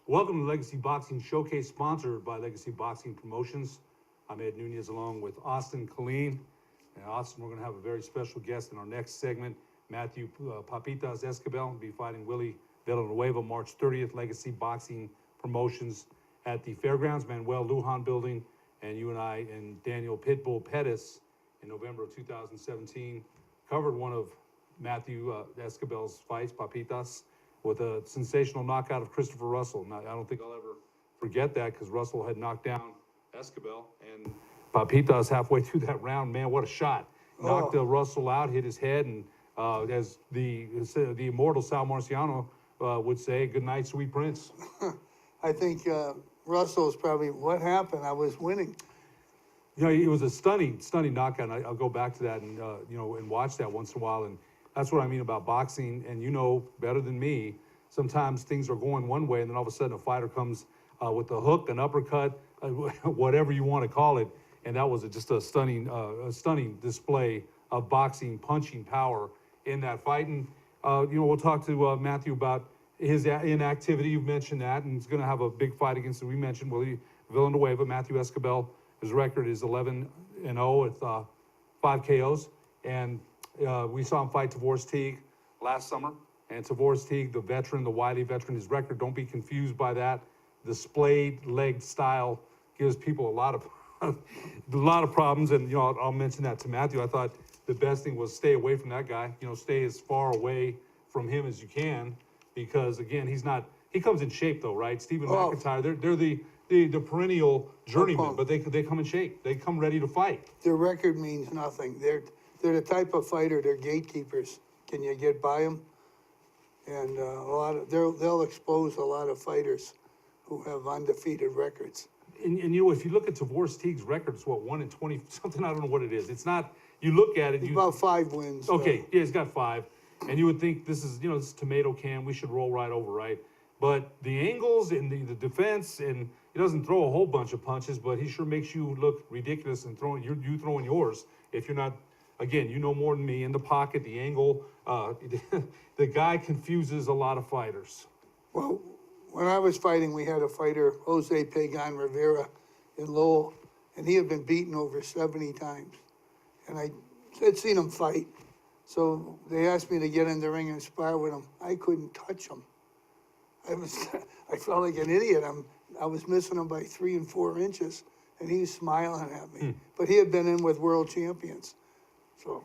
Welcome to Legacy Boxing Showcase, sponsored by Legacy Boxing Promotions. I'm Ed Nunez along with Austin Colleen. And Austin, we're going to have a very special guest in our next segment. Matthew Papitas Esquibel will be fighting Willie Villanueva March 30th, Legacy Boxing Promotions at the Fairgrounds Manuel Lujan Building. And you and I and Daniel Pitbull Pettis in November of 2017 covered one of Matthew Esquibel's fights, Papitas, with a sensational knockout of Christopher Russell. Now, I don't think I'll ever forget that because Russell had knocked down Esquibel, and Papitas halfway through that round, man, what a shot. Knocked Russell out, hit his head, and as the immortal Sal Marciano would say, good night, sweet prince. I think Russell's probably, what happened? I was winning. You know, it was a stunning knockout. And I'll go back to that and, and watch that once in a while. And that's what I mean about boxing. And you know better than me, sometimes things are going one way and then all of a sudden a fighter comes with a hook, an uppercut, whatever you want to call it. And that was just a stunning display of boxing, punching power in that fight. And, we'll talk to Matthew about his inactivity. You've mentioned that. And he's going to have a big fight against, we mentioned, Willie Villanueva. Matthew Esquibel, his record is 11-0 with 5 KOs. And we saw him fight Tavoris Teague last summer. And Tavoris Teague, the veteran, the wily veteran, his record, don't be confused by that. The splayed leg style gives people a lot of problems. And, I'll mention that to Matthew. I thought the best thing was stay away from that guy. Stay as far away from him as you can. Because, again, he comes in shape, though, right? Stephen McIntyre, they're the perennial journeyman, but they come in shape. They come ready to fight. Their record means nothing. They're the type of fighter, they're gatekeepers. Can you get by them? And they'll expose a lot of fighters who have undefeated records. And if you look at Tavoris Teague's record, it's 1-20 something. I don't know what it is. It's not. You look at it. He's about 5 wins. Okay, yeah, he's got 5, and you would think this is this is tomato can. We should roll right over, right? But the angles and the defense, and he doesn't throw a whole bunch of punches, but he sure makes you look ridiculous and you throwing yours. If you're not, again, you know more than me. In the pocket, the angle, the guy confuses a lot of fighters. Well, when I was fighting, we had a fighter, Jose Pagan Rivera, in Lowell, and he had been beaten over 70 times. And I had seen him fight. So they asked me to get in the ring and spar with him. I couldn't touch him. I felt like an idiot. I was missing him by 3 and 4 inches, and he was smiling at me. But he had been in with world champions. So,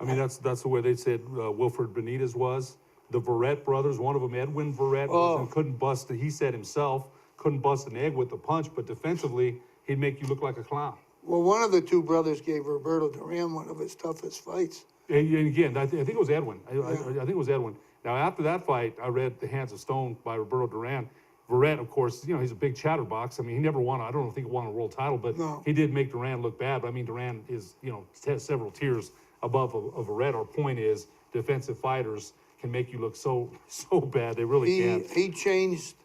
I mean, that's the way they said Wilfred Benitez was. The Verrett brothers, one of them, Edwin Verrett, couldn't bust. He said himself couldn't bust an egg with the punch, but defensively he'd make you look like a clown. Well, one of the 2 brothers gave Roberto Duran one of his toughest fights. And again, I think it was Edwin. I think it was Edwin. Now, after that fight, I read The Hands of Stone by Roberto Duran. Verrett, of course, he's a big chatterbox. I mean, he never won. I don't think he won a world title, but he did make Duran look bad. But I mean, Duran is, has several tiers above of Verrett. Our point is, defensive fighters can make you look so bad. They really can. He changed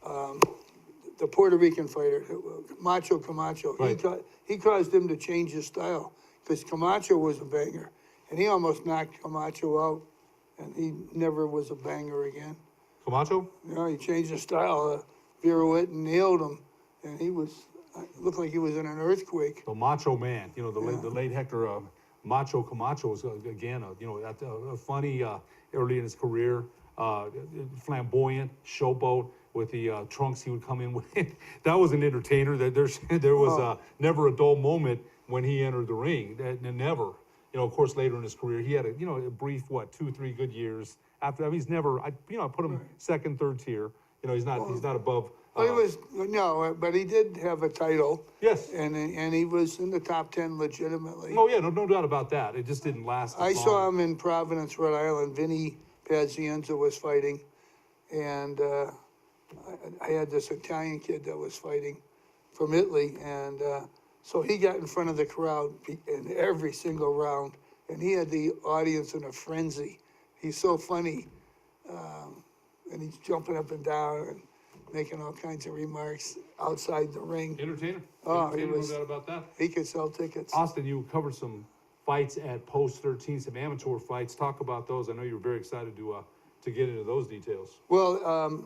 the Puerto Rican fighter, Macho Camacho. Right. He caused him to change his style because Camacho was a banger, and he almost knocked Camacho out, and he never was a banger again. Camacho? He changed his style. Viruet and nailed him, and he looked like he was in an earthquake. The Macho Man, the late Hector Macho Camacho was, again, a funny early in his career, flamboyant, showboat with the trunks he would come in with. That was an entertainer. There was never a dull moment when he entered the ring. Never. Of course, later in his career, he had a brief, 2 or 3 good years. After, I mean, he's never, I put him second, third tier. He's not above. But he did have a title. Yes. And he was in the top 10 legitimately. Oh, yeah, no doubt about that. It just didn't last as long. I saw him in Providence, Rhode Island. Vinny Pazienza was fighting. And I had this Italian kid that was fighting from Italy. And so he got in front of the crowd in every single round. And he had the audience in a frenzy. He's so funny. And he's jumping up and down and making all kinds of remarks outside the ring. Entertainer. Oh, no doubt about that. He could sell tickets. Austin, you covered some fights at Post 13, some amateur fights. Talk about those. I know you were very excited to get into those details. Well,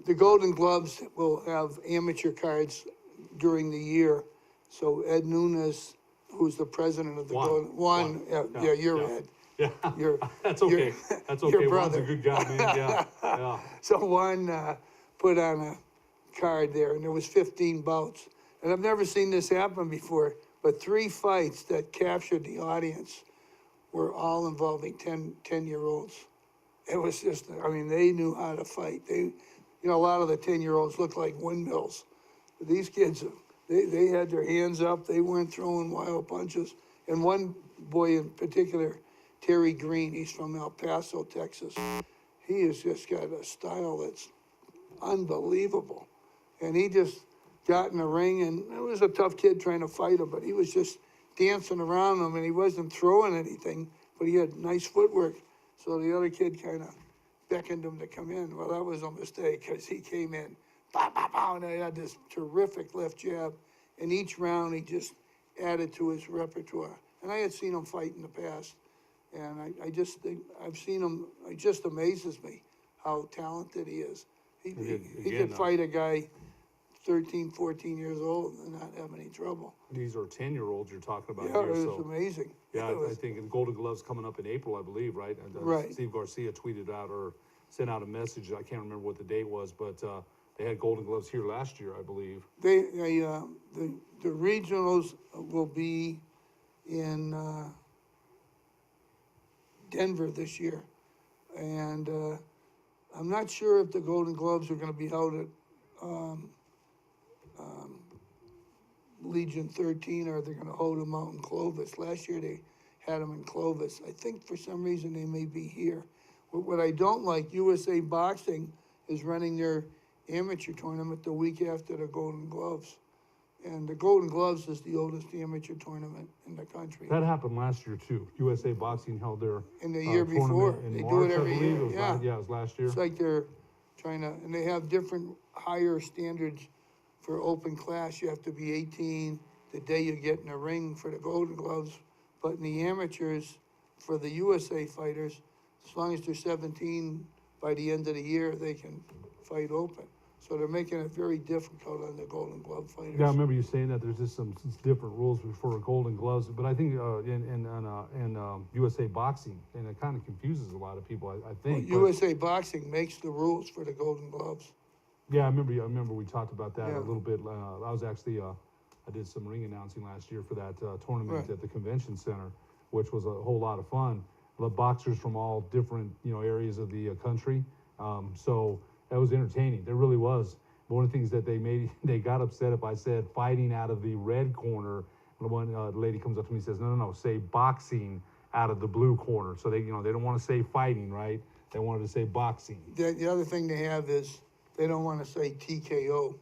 the Golden Gloves will have amateur cards during the year. So Ed Nunes, who's the president of the Juan. yeah, you're yeah. Ed. Yeah, Your- that's okay. your- That's your okay. Juan's a brother. good guy, man. Yeah, yeah. So Juan put on a card there, and there was 15 bouts. And I've never seen this happen before, but 3 fights that captured the audience were all involving 10-year-olds. It was just, I mean, they knew how to fight. A lot of the 10-year-olds looked like windmills. But these kids, they had their hands up. They weren't throwing wild punches. And one boy in particular, Terry Green, he's from El Paso, Texas. He has just got a style that's unbelievable. And he just got in the ring, and it was a tough kid trying to fight him, but he was just dancing around him, and he wasn't throwing anything, but he had nice footwork. So the other kid kind of beckoned him to come in. Well, that was a mistake, because he came in, pow, pow, pow, and he had this terrific left jab. And each round, he just added to his repertoire. And I had seen him fight in the past, and I just think, I've seen him, it just amazes me how talented he is. He could fight a guy 13, 14 years old and not have any trouble. These are 10-year-olds you're talking about Yeah, here. it was amazing. Yeah, I think in Golden Gloves coming up in April, I believe, right? And, Right. Steve Garcia tweeted out or sent out a message. I can't remember what the date was, but they had Golden Gloves here last year, I believe. The regionals will be in Denver this year. And I'm not sure if the Golden Gloves are gonna be held at Legion 13, or they're gonna hold them out in Clovis. Last year they had them in Clovis. I think for some reason they may be here. What I don't like, USA Boxing is running their amateur tournament the week after the Golden Gloves. And the Golden Gloves is the oldest amateur tournament in the country. That happened last year too. USA Boxing held their And the year tournament before, in they March, do it I every believe. year, It was yeah. it was last year. It's like they're trying to, and they have different higher standards for open class. You have to be 18 the day you get in the ring for the Golden Gloves. But in the amateurs, for the USA fighters, as long as they're 17 by the end of the year, they can fight open. So they're making it very difficult on the Golden Glove fighters. Yeah, I remember you saying that there's just some different rules for Golden Gloves, but I think in USA Boxing, and it kind of confuses a lot of people. I think USA Boxing makes the rules for the Golden Gloves. Yeah, I remember we talked about that Yeah. a little bit. I was actually I did some ring announcing last year for that tournament Right. at the convention center, which was a whole lot of fun. The boxers from all different areas of the country, so that was entertaining. There really was. But one of the things that they got upset if I said fighting out of the red corner. And one lady comes up to me and says, no, say boxing out of the blue corner. So they don't want to say fighting, right? They wanted to say boxing. The other thing they have is they don't want to say TKO,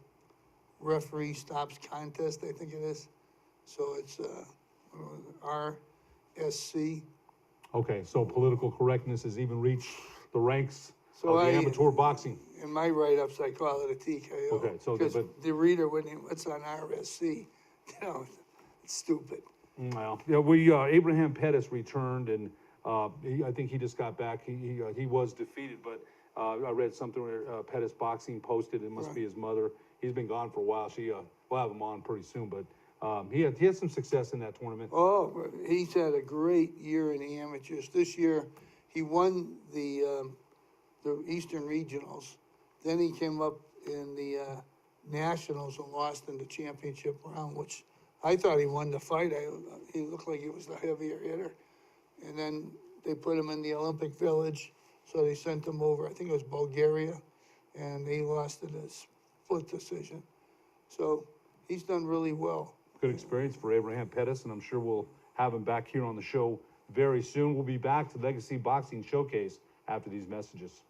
referee stops contest, I think it is. So it's RSC. Okay, so political correctness has even reached the ranks So of the amateur boxing. In my write-ups, I call it a TKO. Okay, so because but- the reader wouldn't even, what's on RSC? It's stupid. Well, yeah, Abraham Pettis returned, and I think he just got back. He was defeated, but I read something where Pettis Boxing posted. It must be his mother. He's been gone for a while. We'll have him on pretty soon, but he had some success in that tournament. Oh, he's had a great year in the amateurs. This year, he won the Eastern Regionals. Then he came up in the Nationals and lost in the championship round, which I thought he won the fight. He looked like he was the heavier hitter. And then they put him in the Olympic Village, so they sent him over, I think it was Bulgaria, and he lost in a split decision. So he's done really well. Good experience for Abraham Pettis, and I'm sure we'll have him back here on the show very soon. We'll be back to Legacy Boxing Showcase after these messages.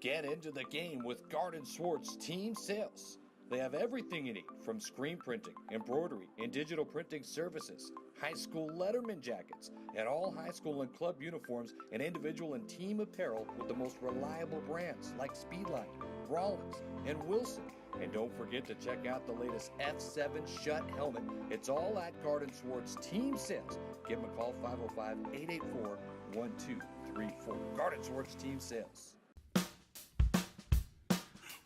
Get into the game with Garden Swartz Team Sales. They have everything you need, from screen printing, embroidery, and digital printing services, high school letterman jackets, and all high school and club uniforms, and individual and team apparel with the most reliable brands like Speedline, Rawlings, and Wilson. And don't forget to check out the latest F7 Shut helmet. It's all at Garden Swartz Team Sales. Give them a call, 505-884-1234. Garden Swartz Team Sales.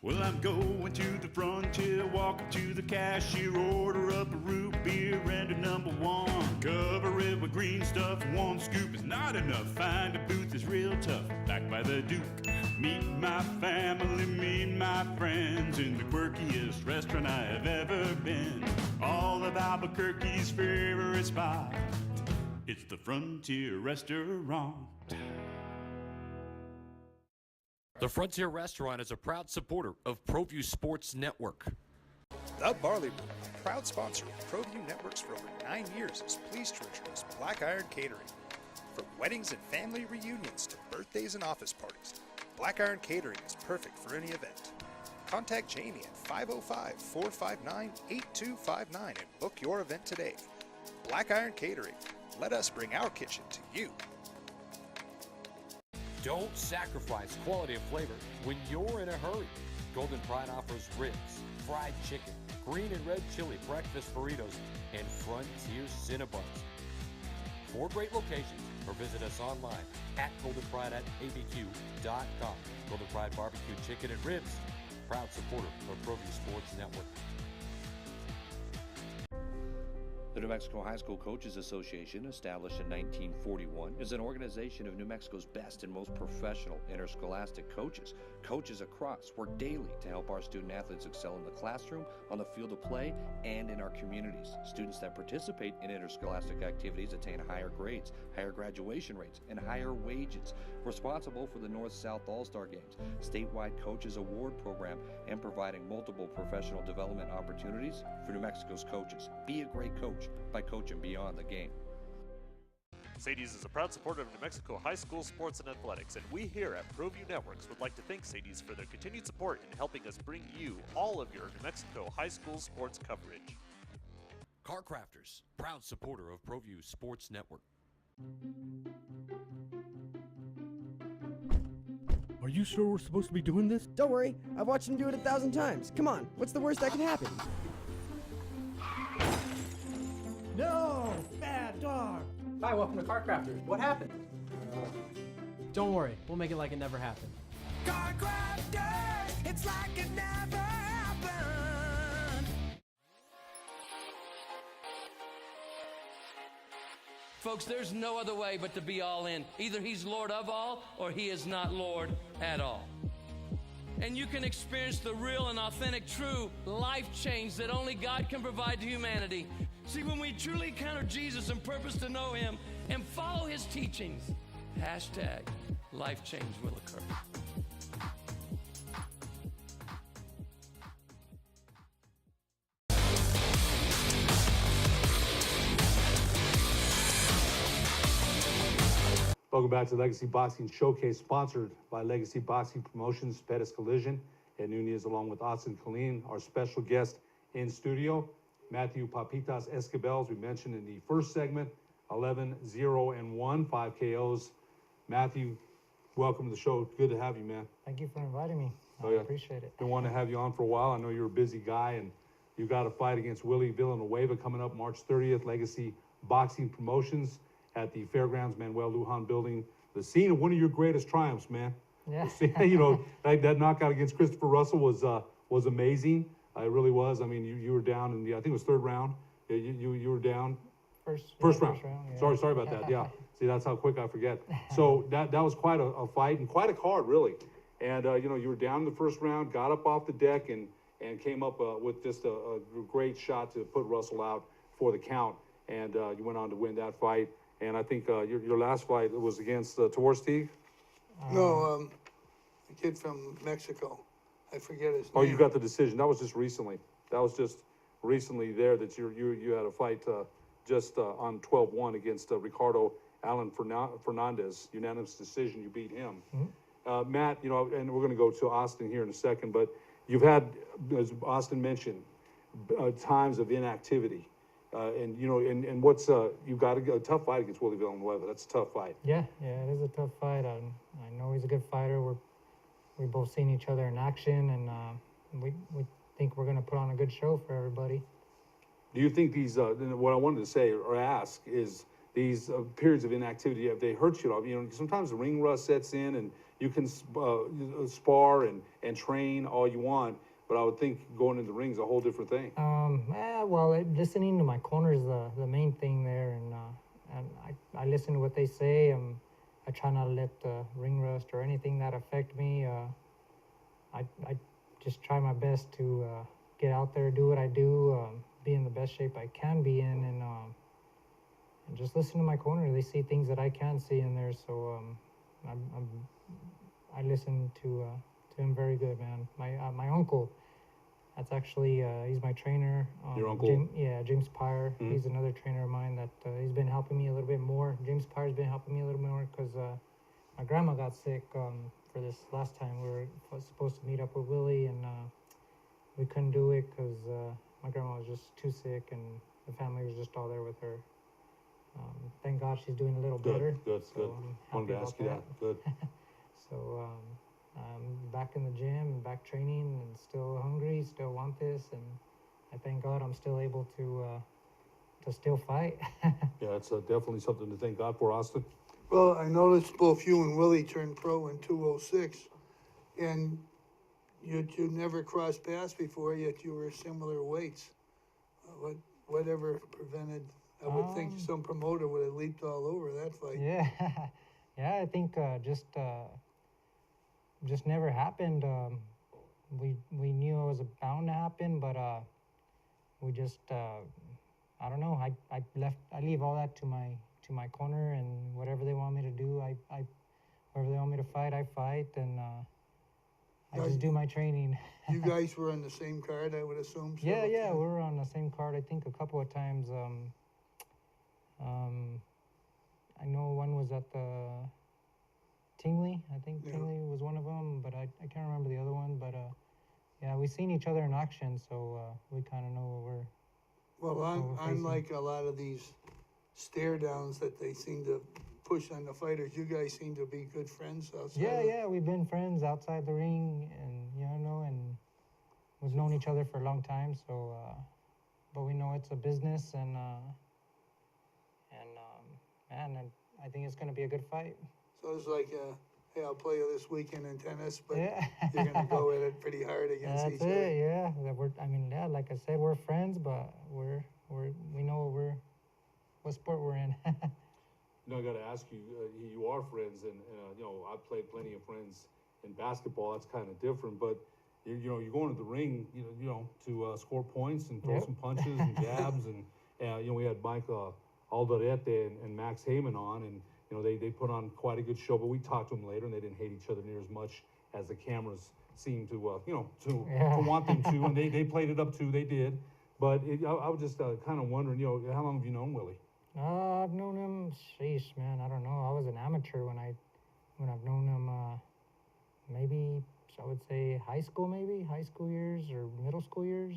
Well, I'm going to the frontier, walk up to the cashier, order up a root beer and a number one. Cover it with green stuff, one scoop is not enough. Find a booth is real tough, back by the Duke. Meet my family, meet my friends in the quirkiest restaurant I have ever been. All of Albuquerque's favorite spot, it's the Frontier Restaurant. The Frontier Restaurant is a proud supporter of Proview Sports Network. The Barley Room, proud sponsor of Proview Networks for over 9 years, is pleased to introduce Black Iron Catering. From weddings and family reunions to birthdays and office parties, Black Iron Catering is perfect for any event. Contact Jamie at 505-459-8259 and book your event today. Black Iron Catering, let us bring our kitchen to you. Don't sacrifice quality and flavor when you're in a hurry. Golden Pride offers ribs, fried chicken, green and red chili breakfast burritos, and Frontier Cinnabons. 4 great locations, or visit us online at goldenpride@abq.com. Golden Pride Barbecue Chicken and Ribs, proud supporter of Proview Sports Network. The New Mexico High School Coaches Association, established in 1941, is an organization of New Mexico's best and most professional interscholastic coaches. Coaches across work daily to help our student athletes excel in the classroom, on the field of play, and in our communities. Students that participate in interscholastic activities attain higher grades, higher graduation rates, and higher wages. Responsible for the North-South All-Star Games, statewide Coaches Award Program, and providing multiple professional development opportunities for New Mexico's coaches. Be a great coach by coaching beyond the game. Sadie's is a proud supporter of New Mexico high school sports and athletics, and we here at Proview Networks would like to thank Sadie's for their continued support in helping us bring you all of your New Mexico high school sports coverage. Car Crafters, proud supporter of Proview Sports Network. Are you sure we're supposed to be doing this? Don't worry, I've watched him do it 1,000 times. Come on, what's the worst that can happen? No! Bad dog! Hi, welcome to Car Crafters. What happened? Don't worry, we'll make it like it never happened. Car Crafters, it's like it never happened. Folks, there's no other way but to be all in. Either he's Lord of all, or he is not Lord at all. And you can experience the real and authentic, true life change that only God can provide to humanity. See, when we truly encounter Jesus and purpose to know him and follow his teachings, hashtag life change will occur. Welcome back to Legacy Boxing Showcase, sponsored by Legacy Boxing Promotions, Pettis Collision, and Nunez, along with Austin Colleen, our special guest in studio, Matthew Papitas Esquibel, as we mentioned in the first segment, 11-0-1, 5 KOs. Matthew, welcome to the show. Good to have you, man. Thank you for inviting me. I appreciate it. Been wanting to have you on for a while. I know you're a busy guy, and you got a fight against Willie Villanueva coming up March 30th, Legacy Boxing Promotions at the Fairgrounds Manuel Lujan building. The scene of one of your greatest triumphs, man. Yeah. You know, that knockout against Christopher Russell was amazing. It really was. I mean, you were down in the, I think it was 3rd round. You were down. First round. Yeah. Sorry about that. Yeah. See, that's how quick I forget. So that was quite a fight and quite a card, really. And you know, you were down in the 1st round, got up off the deck, and came up with just a great shot to put Russell out for the count. And you went on to win that fight. And I think your last fight was against Tavorstig? No, the kid from Mexico. I forget his name. Oh, you got the decision. That was just recently. That was just recently there that you had a fight just on 12-1 against Ricardo Allen Fernandez. Unanimous decision. You beat him. Mm-hmm. Matt, you know, and we're going to go to Austin here in a second, but you've had, as Austin mentioned, times of inactivity. And, you know, and what's, you've got a tough fight against Willie Villanueva. That's a tough fight. Yeah, it is a tough fight. I know he's a good fighter. We both seen each other in action, and we think we're going to put on a good show for everybody. Do you think these, what I wanted to say or ask is these periods of inactivity, have they hurt you at all? You know, sometimes the ring rust sets in and you can spar and train all you want, but I would think going into the ring is a whole different thing. Listening to my corner is the main thing there, and I listen to what they say. I try not to let ring rust or anything that affect me. I just try my best to get out there, do what I do, be in the best shape I can be in, and just listen to my corner. They see things that I can't see in there, so I listen to him very good, man. My uncle, that's actually he's my trainer. Your uncle? James Pyre. Mm-hmm. He's another trainer of mine that he's been helping me a little bit more. James Pyre's been helping me a little bit more because my grandma got sick for this last time. We were supposed to meet up with Willie, and we couldn't do it because my grandma was just too sick, and the family was just all there with her. Thank God she's doing a little better. Good. Wanted to ask you that. Good. So I'm back in the gym and back training and still hungry, still want this, and I thank God I'm still able to still fight. Yeah, it's definitely something to thank God for, Austin. Well, I noticed both you and Willie turned pro in 206, and you never crossed paths before, yet you were similar weights. Whatever prevented? I would think some promoter would have leaped all over that fight. Yeah, yeah. I think just never happened. We knew it was bound to happen, but we just I don't know. I leave all that to my corner, and whatever they want me to do, wherever they want me to fight, I fight, and I just do my training. You guys were on the same card, I would assume. Yeah, we were on the same card. I think a couple of times. I know one was at the Tingley. I think Tingley was one of them, but I can't remember the other one. But yeah, we've seen each other in action, so we kind of know what we're. Well, unlike a lot of these stare downs that they seem to push on the fighters, you guys seem to be good friends outside. Yeah, we've been friends outside the ring, and and we've known each other for a long time. So, but we know it's a business, and I think it's going to be a good fight. So it's like, hey, I'll play you this weekend in tennis, but you're going to go at it pretty hard against each other. That's it, yeah. Like I said, we're friends, but we know what sport we're in. You know, I got to ask you, you are friends, and you know, I've played plenty of friends in basketball. That's kind of different, but you're going to the ring, you know, to score points and throw some punches and jabs, and you know, we had Mike Alderete and Max Heyman on, and you know, they put on quite a good show. But we talked to them later, and they didn't hate each other near as much as the cameras seemed to, to want them to, and they played it up too. They did, but I was just kind of wondering, you know, how long have you known Willie? I've known him, sheesh, man, I don't know. I was an amateur when I've known him, maybe, I would say high school years or middle school years.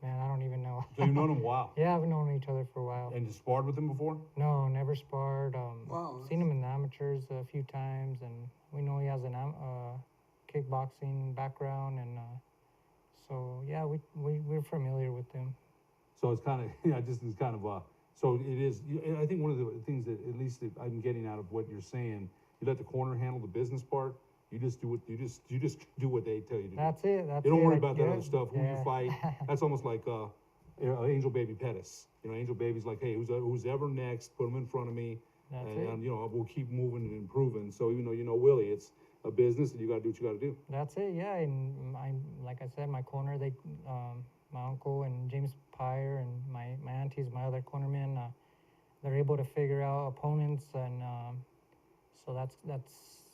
Man, I don't even know. So you've known him a while? Yeah, I've known each other for a while. And you sparred with him before? No, never sparred. Wow. Seen him in the amateurs a few times, and we know he has an kickboxing background, and so yeah, we're familiar with him. So it's kind of, so it is. I think one of the things that at least I'm getting out of what you're saying, you let the corner handle the business part. You just do what they tell you to do. That's it. You don't worry about that other stuff. Who you fight. That's almost like Angel Baby Pettis. You know, Angel Baby's like, hey, who's ever next? Put him in front of me, and you know, we'll keep moving and improving. So even though you know Willie, it's a business, and you got to do what you got to do. That's it. Yeah, and like I said, my corner, my uncle and James Pyre and my aunties, my other cornermen, they're able to figure out opponents, and so that's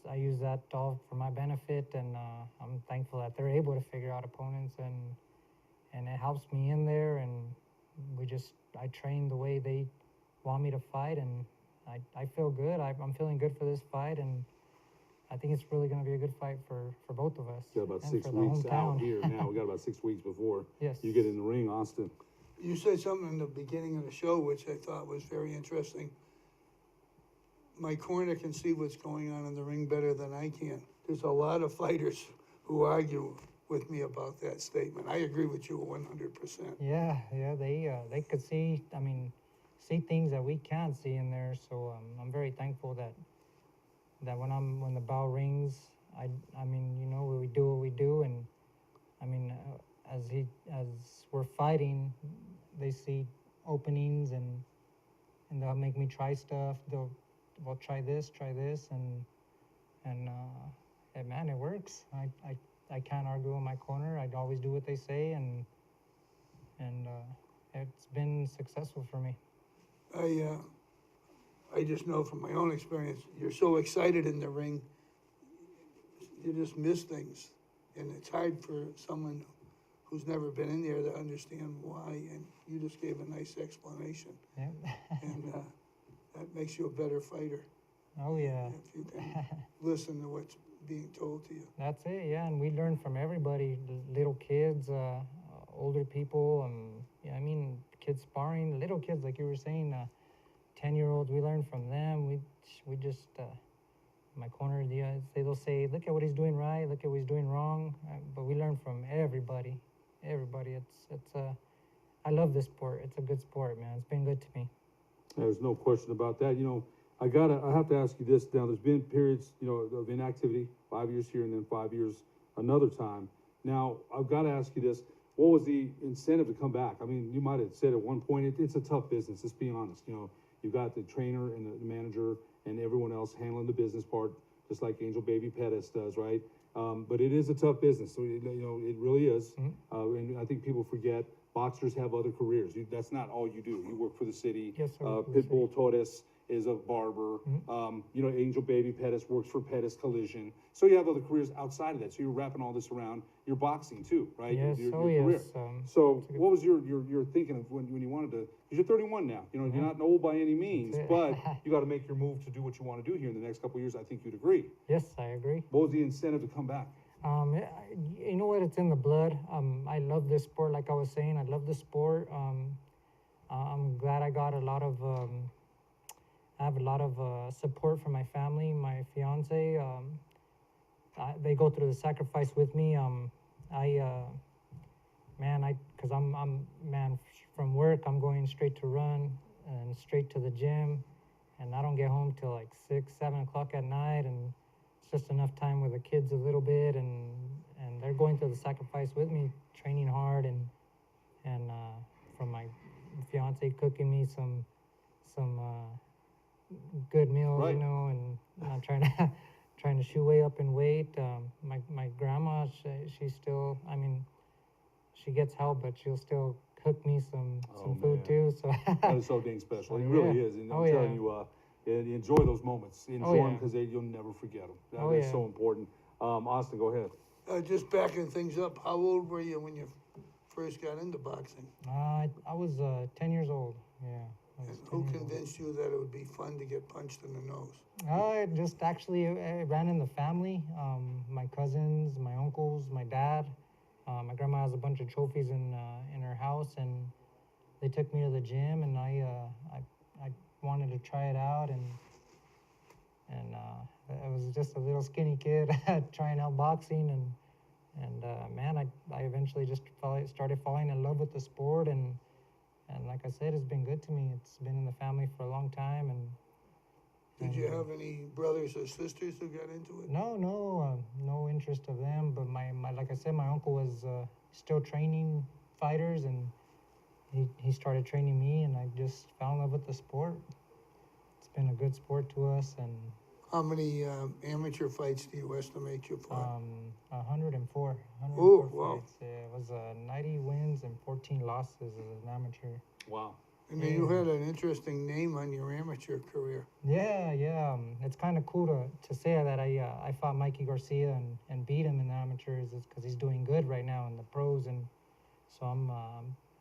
I use that all for my benefit, and I'm thankful that they're able to figure out opponents, and it helps me in there, and I train the way they want me to fight, and I feel good. I'm feeling good for this fight, and I think it's really going to be a good fight for both of us. Got about and 6 for the weeks hometown. out here now. We got about 6 weeks before Yes. you get in the ring, Austin. You said something in the beginning of the show, which I thought was very interesting. My corner can see what's going on in the ring better than I can. There's a lot of fighters who argue with me about that statement. I agree with you 100%. Yeah, they could see. I mean, see things that we can't see in there. So I'm very thankful that when the bell rings, I mean, you know, we do what we do, and I mean, as we're fighting, they see openings, and they'll make me try stuff. They'll try this, and man, it works. I can't argue in my corner. I always do what they say, and it's been successful for me. I just know from my own experience, you're so excited in the ring, you just miss things. And it's hard for someone who's never been in there to understand why, and you just gave a nice explanation. Yeah. And that makes you a better fighter. Oh yeah. If you can listen to what's being told to you. That's it, yeah, and we learn from everybody, little kids, older people, yeah, I mean, kids sparring, little kids, like you were saying, 10-year-olds, we learn from them. We just, my corner, they'll say, look at what he's doing right, look at what he's doing wrong, but we learn from everybody. It's I love this sport. It's a good sport, man. It's been good to me. There's no question about that. You know, I have to ask you this now. There's been periods, you know, of inactivity, 5 years here and then 5 years another time. Now, I've got to ask you this. What was the incentive to come back? I mean, you might have said at one point, it's a tough business, let's be honest. You know, you've got the trainer and the manager and everyone else handling the business part, just like Angel Baby Pettis does, right? But it is a tough business. So, you know, it really is. Mm-hmm. And I think people forget boxers have other careers. That's not all you do. You work for the city. Yes, sir, for the Pitbull Torres is a barber. Mm-hmm. You know, Angel Baby Pettis works for Pettis Collision. So you have other careers outside of that. So you're wrapping all this around your boxing too, right? Yes, your yes. career. So what was your thinking of when you wanted to, because you're 31 now, you know, you're not old by any means, but you got to make your move to do what you want to do here in the next couple of years. I think you'd agree. Yes, I agree. What was the incentive to come back? You know what? It's in the blood. I love this sport. Like I was saying, I love the sport. I'm glad I got a lot of. I have a lot of support from my family, my fiance. They go through the sacrifice with me. Because I'm from work, I'm going straight to run and straight to the gym, and I don't get home till like 6, 7 o'clock at night, and it's just enough time with the kids a little bit, and they're going through the sacrifice with me, training hard, and from my fiance cooking me some good meals, right. You know, and I'm trying to shoot way up in weight. My grandma, she's still, I mean, she gets help, but she'll still cook me some food too. So that is so dang special. It Yeah. really is. And I'm telling you, enjoy those moments. Enjoy them yeah. because you'll never forget them. Oh, That's yeah. so important. Austin, go ahead. Just backing things up, how old were you when you first got into boxing? I was 10 years old. Yeah. I was And 10 who years old. convinced you that it would be fun to get punched in the nose? It just actually it ran in the family. My cousins, my uncles, my dad. My grandma has a bunch of trophies in her house, and they took me to the gym, and I wanted to try it out, and I was just a little skinny kid trying out boxing, and man, I eventually just started falling in love with the sport, and like I said, it's been good to me. It's been in the family for a long time, and. Did you have any brothers or sisters who got into it? No interest of them. But my like I said, my uncle was still training fighters, and he started training me, and I just fell in love with the sport. It's been a good sport to us, and. How many amateur fights do you estimate you fought? 104. 104 Ooh, wow. fights. Yeah, it was 90 wins and 14 losses as an amateur. Wow. And then you had an interesting name on your amateur career. Yeah. It's kind of cool to say that I fought Mikey Garcia and beat him in the amateurs, because he's doing good right now in the pros, and so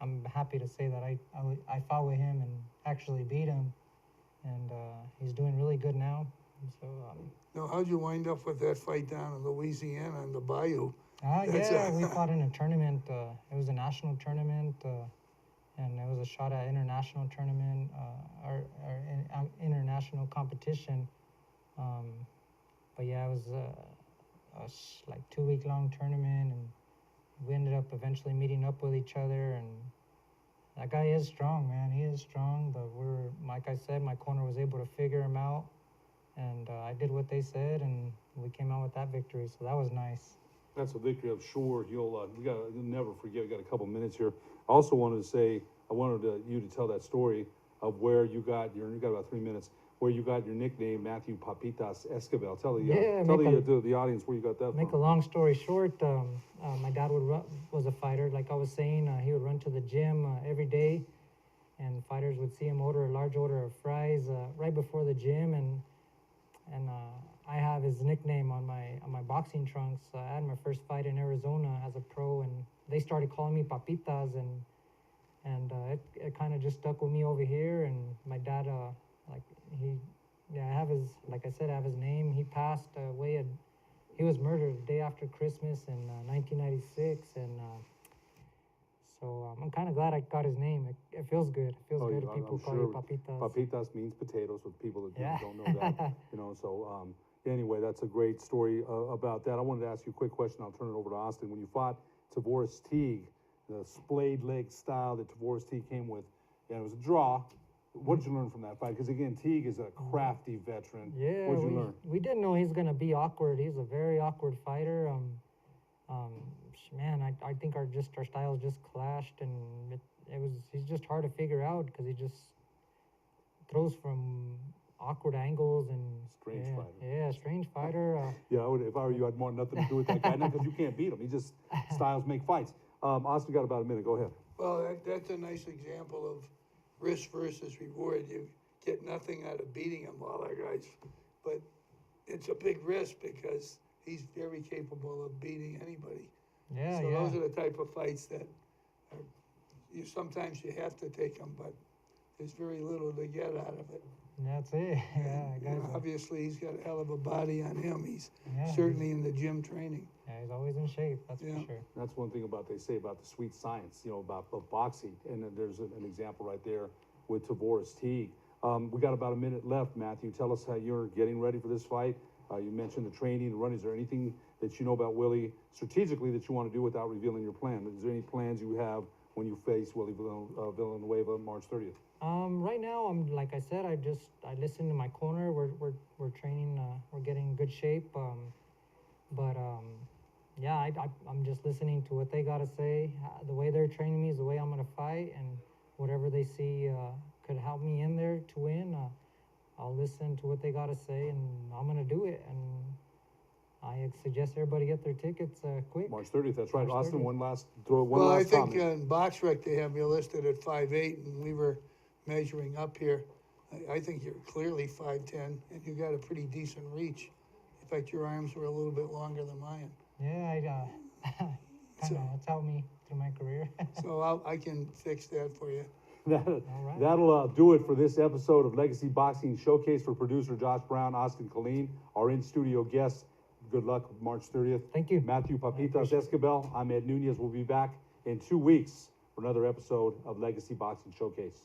I'm happy to say that I fought with him and actually beat him, and he's doing really good now. So, Now, how'd you wind up with that fight down in Louisiana in the Bayou? we fought in a tournament. It was a national tournament, and it was a shot at international tournament, international competition. But yeah, it was like 2-week long tournament, and we ended up eventually meeting up with each other. And that guy is strong, man. He is strong. But like I said, my corner was able to figure him out, and I did what they said, and we came out with that victory. So that was nice. That's a victory. I'm sure you'll never forget. We got a couple minutes here. I also wanted to say I wanted you to tell that story of where you got about 3 minutes. Where you got your nickname, Matthew Papitas Esquibel. Tell the audience where you got that Make from. a long story short, my dad was a fighter. Like I was saying, he would run to the gym every day, and fighters would see him order a large order of fries right before the gym, and I have his nickname on my boxing trunks. I had my first fight in Arizona as a pro, and they started calling me Papitas, and it kind of just stuck with me over here. And my dad, I have his name. He passed away. He was murdered the day after Christmas in 1996, and so I'm kind of glad I got his name. It feels good. It feels good if people call you Papitas. Papitas means potatoes with people that don't know that. So anyway, that's a great story about that. I wanted to ask you a quick question. I'll turn it over to Austin. When you fought Tavoris Teague, the splayed leg style that Tavoris Teague came with, it was a draw. What did you learn from that fight? Because again, Teague is a crafty veteran. Yeah, what did you learn? We didn't know he's gonna be awkward. He's a very awkward fighter. Man, I think our styles just clashed, and he's just hard to figure out because he just throws from awkward angles and Strange fighter. Yeah, strange fighter. If I were you, I'd want nothing to do with that guy. Not because you can't beat him. He just styles make fights. Austin, got about a minute. Go ahead. Well, that's a nice example of risk versus reward. You get nothing out of beating him, all our guys, but it's a big risk because he's very capable of beating anybody. So those are the type of fights that sometimes you have to take them, but there's very little to get out of it. That's it. Obviously, he's got a hell of a body on him. He's certainly in the gym training. Yeah, he's always in shape. That's for sure. That's one thing they say about the sweet science, about boxing. And then there's an example right there with Tavoris Teague. We got about a minute left, Matthew. Tell us how you're getting ready for this fight. You mentioned the training, the running. Is there anything that you know about Willie strategically that you want to do without revealing your plan? Is there any plans you have when you face Willie Villanueva March 30th? Right now, like I said, I listen to my corner. We're training. We're getting in good shape. I'm just listening to what they gotta say. The way they're training me is the way I'm gonna fight, and whatever they see could help me in there to win. I'll listen to what they gotta say, and I'm gonna do it. And I suggest everybody get their tickets quick. March 30th. That's right. March Austin, 30th. one last I think comment. in BoxRec they have you listed at 5'8", and we were measuring up here. I think you're clearly 5'10", and you got a pretty decent reach. In fact, your arms were a little bit longer than mine. Yeah, it's helped me through my career. So I can fix that for you. That'll do it for this episode of Legacy Boxing Showcase. For producer Josh Brown, Austin Colleen, our in-studio guests. Good luck March 30th. Thank you. Matthew Papitas Esquibel. I'm Ed Nunez. We'll be back in 2 weeks for another episode of Legacy Boxing Showcase.